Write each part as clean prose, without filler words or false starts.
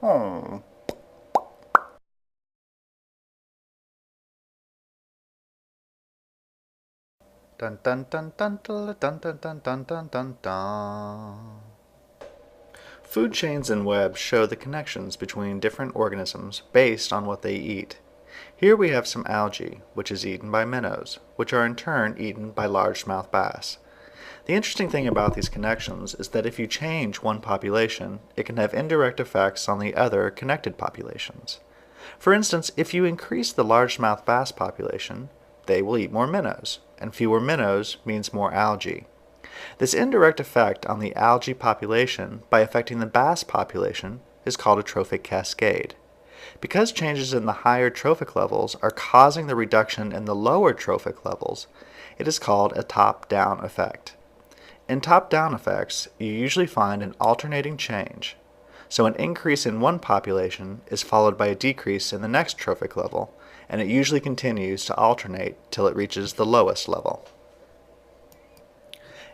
Oh. Dun dun dun dun dun dun dun dun dun dun dun dun. Food chains and webs show the connections between different organisms based on what they eat. Here we have some algae, which is eaten by minnows, which are in turn eaten by largemouth bass. The interesting thing about these connections is that if you change one population, it can have indirect effects on the other connected populations. For instance, if you increase the largemouth bass population, they will eat more minnows, and fewer minnows means more algae. This indirect effect on the algae population by affecting the bass population is called a trophic cascade. Because changes in the higher trophic levels are causing the reduction in the lower trophic levels, it is called a top-down effect. In top-down effects, you usually find an alternating change. So an increase in one population is followed by a decrease in the next trophic level, and it usually continues to alternate till it reaches the lowest level.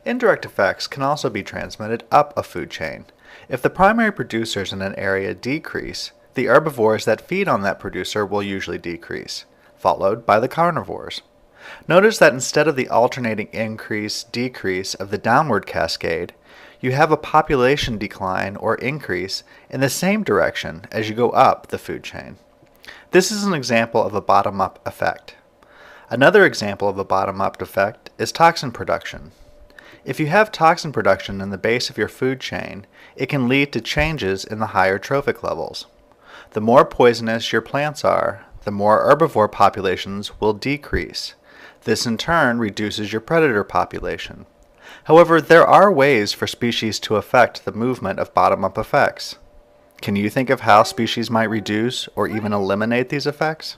Indirect effects can also be transmitted up a food chain. If the primary producers in an area decrease, the herbivores that feed on that producer will usually decrease, followed by the carnivores. Notice that instead of the alternating increase-decrease of the downward cascade, you have a population decline or increase in the same direction as you go up the food chain. This is an example of a bottom-up effect. Another example of a bottom-up effect is toxin production. If you have toxin production in the base of your food chain, it can lead to changes in the higher trophic levels. The more poisonous your plants are, the more herbivore populations will decrease. This in turn reduces your predator population. However, there are ways for species to affect the movement of bottom-up effects. Can you think of how species might reduce or even eliminate these effects?